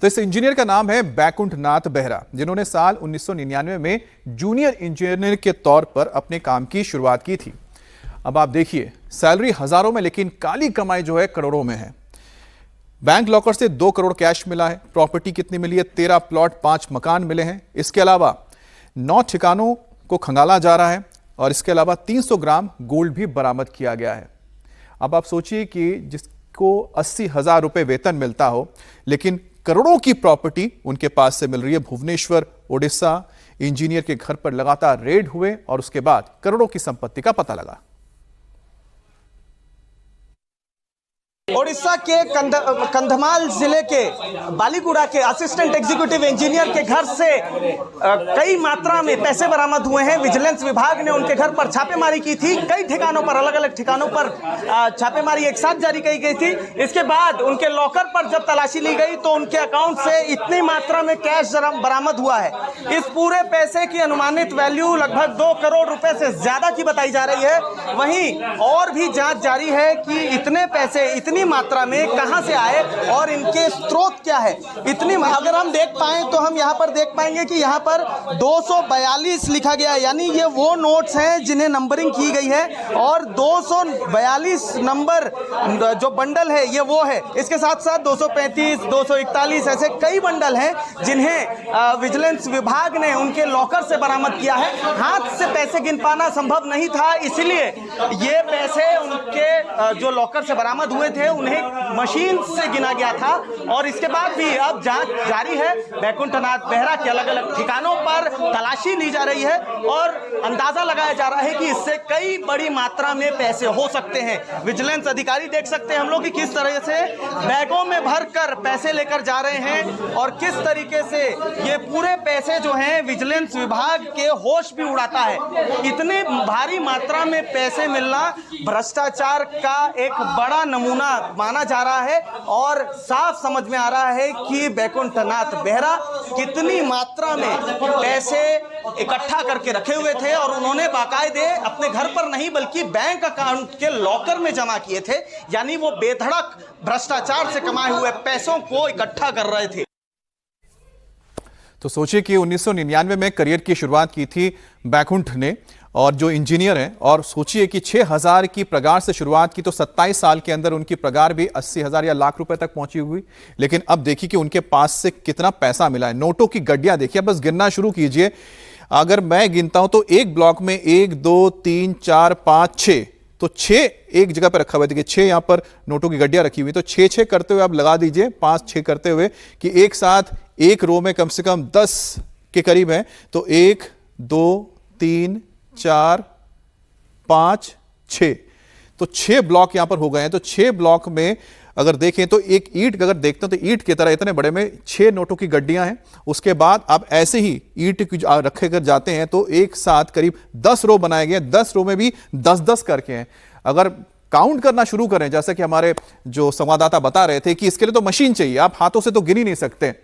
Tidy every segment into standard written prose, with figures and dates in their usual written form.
तो इस इंजीनियर का नाम है बैकुंठ नाथ बेहरा, जिन्होंने साल 1999 में जूनियर इंजीनियर के तौर पर अपने काम की शुरुआत की थी। अब आप देखिए, सैलरी हजारों में, लेकिन काली कमाई जो है करोड़ों में है। बैंक लॉकर से 2 करोड़ कैश मिला है। प्रॉपर्टी कितनी मिली है? 13 प्लॉट, 5 मकान मिले हैं। इसके अलावा 9 ठिकानों को खंगाला जा रहा है और इसके अलावा 300 ग्राम गोल्ड भी बरामद किया गया है। अब आप सोचिए कि जिसको 80,000 रुपए वेतन मिलता हो, लेकिन करोड़ों की प्रॉपर्टी उनके पास से मिल रही है। भुवनेश्वर, ओडिशा इंजीनियर के घर पर लगातार रेड हुए और उसके बाद करोड़ों की संपत्ति का पता लगा। ओडिशा के कंधमाल जिले के बालीगुड़ा के असिस्टेंट एग्जीक्यूटिव इंजीनियर के घर से कई मात्रा में पैसे बरामद हुए हैं। विजिलेंस विभाग ने उनके घर पर छापेमारी की थी। कई ठिकानों पर, अलग अलग ठिकानों पर छापेमारी एक साथ जारी की गई थी। इसके बाद उनके लॉकर पर जब तलाशी ली गई तो उनके अकाउंट से इतनी मात्रा में कैश बरामद हुआ है। इस पूरे पैसे की अनुमानित वैल्यू लगभग 2 करोड़ रुपए से ज्यादा की बताई जा रही है। वहीं और भी जांच जारी है कि इतने पैसे इतनी मात्रा में कहां से आए और इनके स्रोत क्या है। इतनी अगर हम देख पाएं तो हम यहां पर देख पाएंगे कि यहां पर 242 लिखा गया है, यानी ये वो नोट्स हैं जिन्हें नंबरिंग की गई है और 242 नंबर जो बंडल है ये वो है। इसके साथ साथ 235, 241 ऐसे कई बंडल हैं जिन्हें विजिलेंस विभाग ने उनके लॉकर से बरामद किया है। हाथ से पैसे गिन पाना संभव नहीं था, इसलिए ये पैसे उनके जो लॉकर से बरामद हुए थे उन्हें मशीन से गिना गया था। और इसके बाद भी अब जांच जारी है। बैकुंठ नाथ बेहरा के अलग अलग ठिकानों पर तलाशी ली जा रही है और अंदाजा लगाया जा रहा है कि इससे कई बड़ी मात्रा में पैसे हो सकते हैं। विजिलेंस अधिकारी देख सकते हैं हम लोग कि किस तरह से बैगों में भरकर पैसे लेकर जा रहे हैं और किस तरीके से ये पूरे पैसे जो हैं विजिलेंस विभाग के होश भी उड़ाता है। इतने भारी मात्रा में पैसे मिलना भ्रष्टाचार का एक बड़ा नमूना माना जा रहा है और साफ समझ में आ रहा है कि बैकुंठ नाथ बेहरा कितनी मात्रा में पैसे इकट्ठा करके रखे हुए थे और उन्होंने बाकायदे अपने घर पर नहीं बल्कि बैंक अकाउंट के लॉकर में जमा किए थे। यानी वो बेधड़क भ्रष्टाचार से कमाए हुए पैसों को इकट्ठा कर रहे थे। तो सोचिए कि 1999 में करियर की शुरुआत की थी बैकुंठ ने और जो इंजीनियर हैं, और सोचिए कि 6,000 की पगार से शुरुआत की तो 27 साल के अंदर उनकी पगार भी 80,000 या लाख रुपए तक पहुंची हुई। लेकिन अब देखिए कि उनके पास से कितना पैसा मिला है। नोटों की गड्डियां देखिए, बस गिनना शुरू कीजिए। अगर मैं गिनता हूं तो एक ब्लॉक में 1, 2, 3, 4, 5, 6, तो 6 एक जगह पर रखा हुआ है। देखिए 6 यहां पर नोटों की गड्डियां रखी हुई, तो 6-6 करते हुए आप लगा दीजिए, 5-6 करते हुए कि एक साथ एक रो में कम से कम 10 के करीब है। तो 1, 2, 3, 4, 5, 6, तो 6 ब्लॉक यहां पर हो गए हैं। तो 6 ब्लॉक में अगर देखें तो एक ईंट अगर देखते हैं तो ईंट की तरह इतने बड़े में 6 नोटों की गड्डियां हैं। उसके बाद आप ऐसे ही ईंट रखे कर जाते हैं तो एक साथ करीब 10 रो बनाए गए। 10 रो में भी 10-10 करके हैं। अगर काउंट करना शुरू करें, जैसा कि हमारे जो संवाददाता बता रहे थे कि इसके लिए तो मशीन चाहिए, आप हाथों से तो गिन ही नहीं सकते।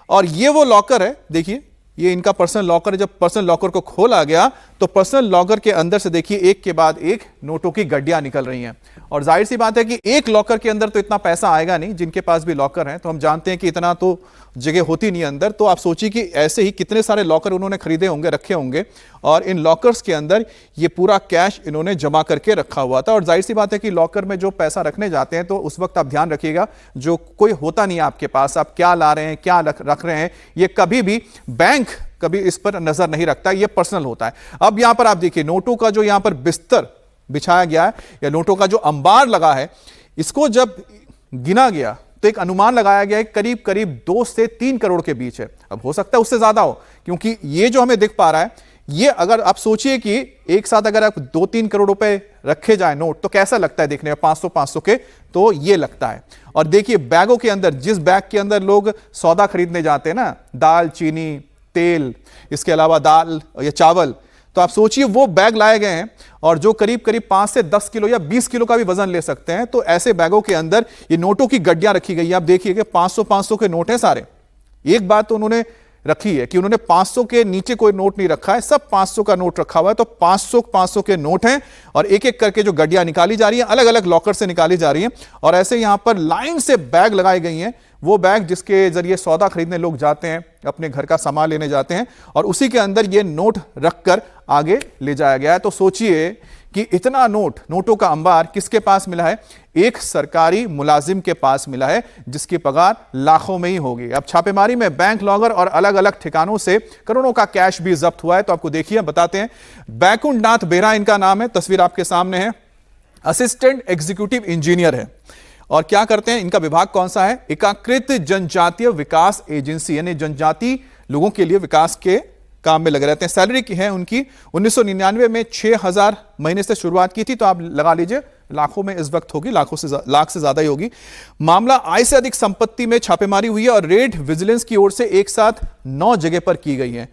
और ये वो लॉकर है, देखिए ये इनका पर्सनल लॉकर है। जब पर्सनल लॉकर को खोला गया तो पर्सनल लॉकर के अंदर से देखिए एक के बाद एक नोटों की गड्डियां निकल रही हैं। और जाहिर सी बात है कि एक लॉकर के अंदर तो इतना पैसा आएगा नहीं। जिनके पास भी लॉकर है तो हम जानते हैं कि इतना तो जगह होती नहीं अंदर। तो आप सोचिए कि ऐसे ही कितने सारे लॉकर उन्होंने खरीदे होंगे, रखे होंगे, और इन लॉकर्स के अंदर ये पूरा कैश इन्होंने जमा करके रखा हुआ था। और जाहिर सी बात है कि लॉकर में जो पैसा रखने जाते हैं तो उस वक्त आप ध्यान रखिएगा, जो कोई होता नहीं है आपके पास, आप क्या ला रहे हैं, क्या रख रहे हैं, ये कभी भी बैंक कभी इस पर नजर नहीं रखता, ये पर्सनल होता है। अब यहां पर आप देखिए नोटों का जो यहां पर बिस्तर बिछाया गया है या नोटों का जो अंबार लगा है, इसको जब गिना गया तो एक अनुमान लगाया गया है करीब करीब 2 से 3 करोड़ के बीच है। अब हो सकता है उससे ज्यादा हो, क्योंकि ये जो हमें दिख पा रहा है, ये अगर आप सोचिए कि एक साथ अगर आप 2-3 करोड़ रुपए रखे जाए नोट तो कैसा लगता है देखने में, 500-500 के, तो ये लगता है। और देखिए बैगों के अंदर, जिस बैग के अंदर लोग सौदा खरीदने जाते हैं ना, दाल, चीनी, तेल, इसके अलावा दाल या चावल, तो आप सोचिए वो बैग लाए गए हैं और जो करीब करीब 5 से 10 किलो या 20 किलो का भी वजन ले सकते हैं। तो ऐसे बैगों के अंदर ये नोटों की गड्डियां रखी गई है। आप देखिए कि 500-500 के नोट हैं सारे। एक बात तो उन्होंने रखी है कि उन्होंने 500 के नीचे कोई नोट नहीं रखा है, सब 500 का नोट रखा हुआ है। तो 500 के नोट हैं और एक एक करके जो गड्डियां निकाली जा रही हैं, अलग अलग लॉकर से निकाली जा रही हैं और ऐसे यहां पर लाइन से बैग लगाई गई हैं। वो बैग जिसके जरिए सौदा खरीदने लोग जाते हैं, अपने घर का सामान लेने जाते हैं, और उसी के अंदर ये नोट रखकर आगे ले जाया गया है। तो सोचिए कि इतना नोटों का अंबार किसके पास मिला है? एक सरकारी मुलाजिम के पास मिला है, जिसकी पगार लाखों में ही होगी। अब छापेमारी में बैंक लॉकर और अलग अलग ठिकानों से करोड़ों का कैश भी जब्त हुआ है। तो आपको देखिए, बताते हैं। बैकुंठ नाथ बेहरा इनका नाम है, तस्वीर आपके सामने है। असिस्टेंट एग्जीक्यूटिव इंजीनियर है। और क्या करते हैं? इनका विभाग कौन सा है? एकीकृत जनजातीय विकास एजेंसी, यानी जनजाति लोगों के लिए विकास के काम में लगे रहते हैं। सैलरी की है उनकी 1999 में 6,000 महीने से शुरुआत की थी, तो आप लगा लीजिए लाखों में इस वक्त होगी, लाख से ज्यादा ही होगी। मामला आय से अधिक संपत्ति में छापेमारी हुई है और रेड विजिलेंस की ओर से एक साथ 9 जगह पर की गई है।